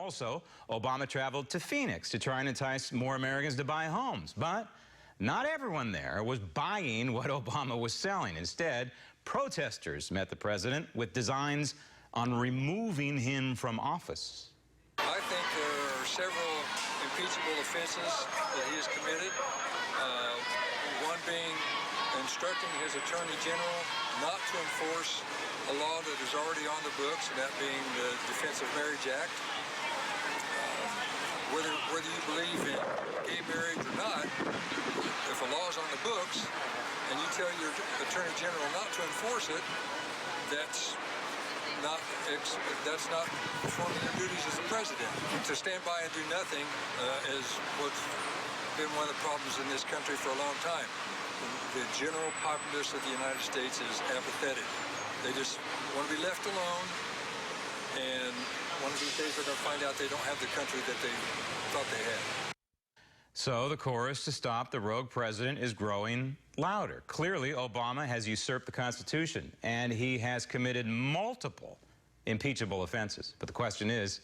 Also, Obama traveled to Phoenix to try and entice more Americans to buy homes. But not everyone there was buying what Obama was selling. Instead, protesters met the president with designs on removing him from office. I think there are several impeachable offenses that he has committed. One being instructing his attorney general not to enforce a law that is already on the books, and that being the Defense of Marriage Act. Whether you believe in gay marriage or not, if a law is on the books and you tell your attorney general not to enforce it, that's not performing your duties as a president. To stand by and do nothing is what's been one of the problems in this country for a long time. The general populace of the United States is apathetic. They just want to be left alone, and one of these days they're going to find out they don't have the country that they thought they had. So the chorus to stop the rogue president is growing louder. Clearly, Obama has usurped the Constitution, and he has committed multiple impeachable offenses. But the question is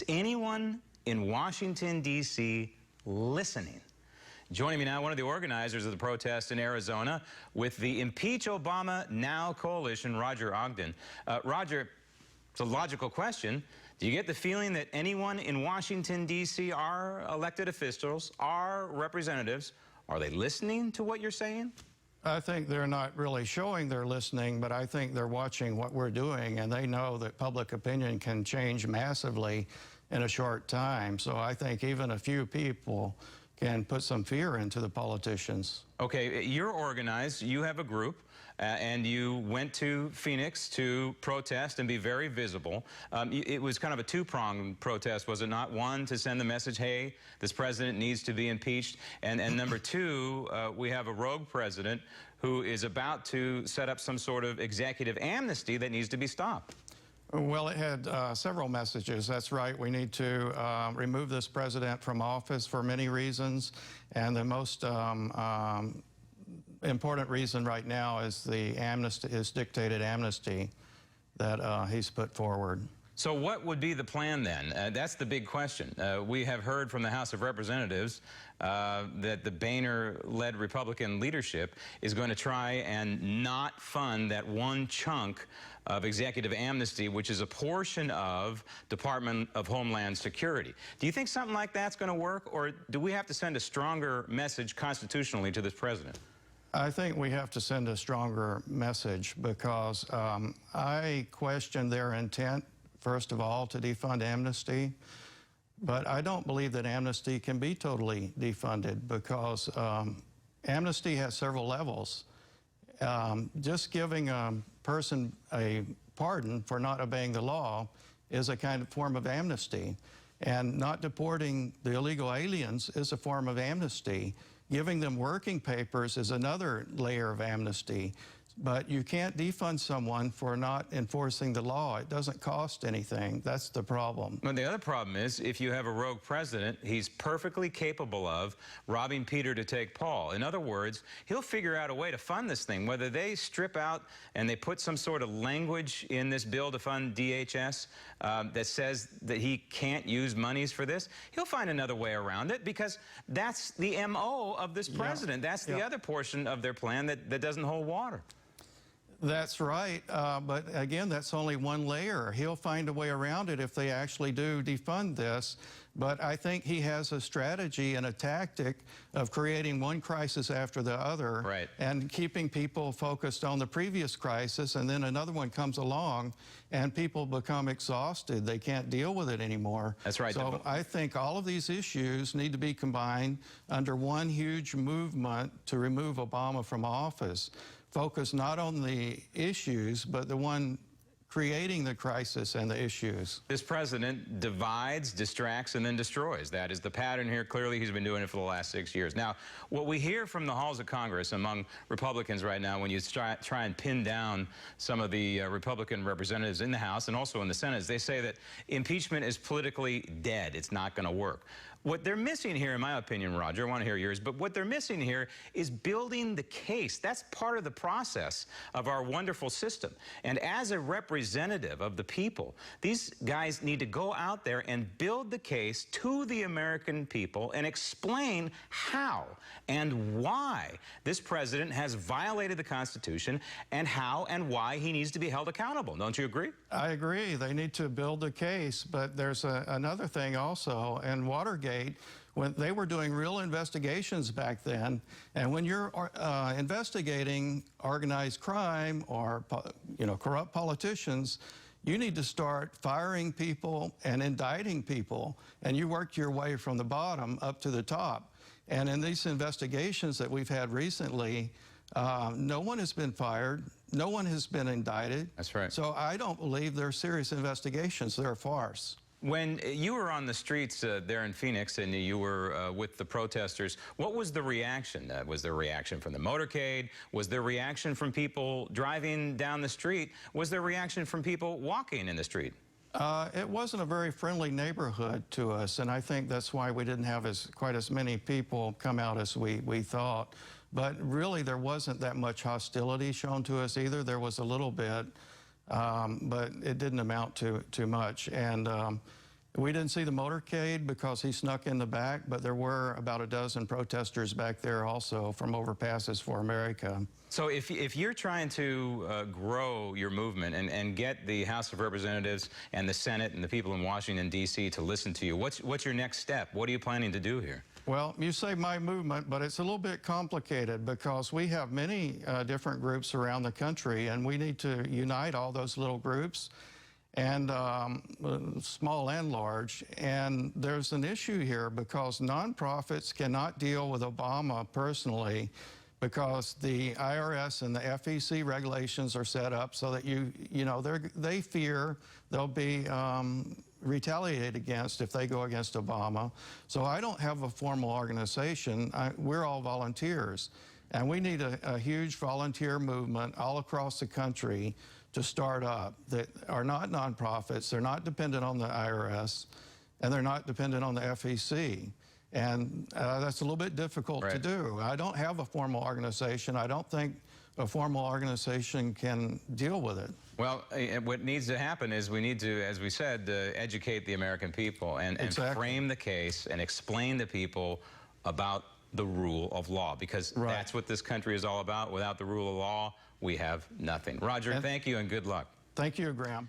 anyone in Washington, D.C. listening? Joining me now, one of the organizers of the protest in Arizona with the Impeach Obama Now coalition, Roger Ogden. Roger, it's a logical question. Do you get the feeling that anyone in Washington, D.C., our elected officials, our representatives, are they listening to what you're saying? I think they're not really showing they're listening, but I think they're watching what we're doing, and they know that public opinion can change massively in a short time. So I think even a few people can put some fear into the politicians. Okay, you're organized, you have a group, and you went to Phoenix to protest and be very visible. It was kind of a two-pronged protest, was it not? One, to send the message, hey, this president needs to be impeached. And number two, we have a rogue president who is about to set up some sort of executive amnesty that needs to be stopped. Well, it had several messages. That's right. We need to remove this president from office for many reasons. And the most important reason right now is the dictated amnesty that he's put forward. So what would be the plan then? That's the big question. We have heard from the House of Representatives that the Boehner-led Republican leadership is going to try and not fund that one chunk of executive amnesty, which is a portion of Department of Homeland Security. Do you think something like that's going to work, or do we have to send a stronger message constitutionally to this president? I think we have to send a stronger message because I question their intent, first of all, to defund amnesty. But I don't believe that amnesty can be totally defunded because amnesty has several levels. Just giving a person a pardon for not obeying the law is a kind of form of amnesty. And not deporting the illegal aliens is a form of amnesty. Giving them working papers is another layer of amnesty. But you can't defund someone for not enforcing the law. It doesn't cost anything. That's the problem. Well, the other problem is if you have a rogue president, he's perfectly capable of robbing Peter to take Paul. In other words, he'll figure out a way to fund this thing, whether they strip out and they put some sort of language in this bill to fund DHS that says that he can't use monies for this. He'll find another way around it because that's the MO of this president. That's the other portion of their plan that doesn't hold water. That's right, but again, that's only one layer. He'll find a way around it if they actually do defund this. But I think he has a strategy and a tactic of creating one crisis after the other and keeping people focused on the previous crisis, and then another one comes along and people become exhausted. They can't deal with it anymore. That's right. So I think all of these issues need to be combined under one huge movement to remove Obama from office. Focus not on the issues, but the one creating the crisis and the issues. This president divides, distracts, and then destroys. That is the pattern here. Clearly, he's been doing it for the last 6 years. Now, what we hear from the halls of Congress among Republicans right now, when you try and pin down some of the Republican representatives in the House and also in the Senate, is they say that impeachment is politically dead. It's not going to work. What they're missing here, in my opinion, Roger, I want to hear yours, but what they're missing here is building the case. That's part of the process of our wonderful system. And as a representative, representative of the people. These guys need to go out there and build the case to the American people and explain how and why this president has violated the Constitution and how and why he needs to be held accountable. Don't you agree? I agree. They need to build the case, but there's another thing also. In Watergate, when they were doing real investigations back then, and when you're investigating organized crime or corrupt politicians, you need to start firing people and indicting people, and you work your way from the bottom up to the top. And in these investigations that we've had recently, no one has been fired. No one has been indicted. That's right. So I don't believe they're serious investigations. They're a farce. When you were on the streets there in Phoenix and you were with the protesters, what was the reaction? Was there reaction from the motorcade? Was there reaction from people driving down the street? Was there reaction from people walking in the street? It wasn't a very friendly neighborhood to us, and I think that's why we didn't have quite as many people come out as we thought. But really, there wasn't that much hostility shown to us either. There was a little bit, but it didn't amount to too much. And we didn't see the motorcade because he snuck in the back, but there were about a dozen protesters back there also from Overpasses for America. So if you're trying to grow your movement and get the House of Representatives and the Senate and the people in Washington, D.C. to listen to you, what's your next step? What are you planning to do here? Well, you say my movement, but it's a little bit complicated because we have many different groups around the country, and we need to unite all those little groups, and small and large. And there's an issue here because nonprofits cannot deal with Obama personally because the IRS and the FEC regulations are set up so that they fear they'll be retaliated against if they go against Obama. So I don't have a formal organization. We're all volunteers. And we need a huge volunteer movement all across the country to start up that are not nonprofits, they're not dependent on the IRS, and they're not dependent on the FEC. And that's a little bit difficult to do. I don't have a formal organization. I don't think a formal organization can deal with it. Well, what needs to happen is we need to, as we said, educate the American people and frame the case and explain to people about the rule of law, because that's what this country is all about. Without the rule of law, we have nothing. Roger, thank you and good luck. Thank you, Graham.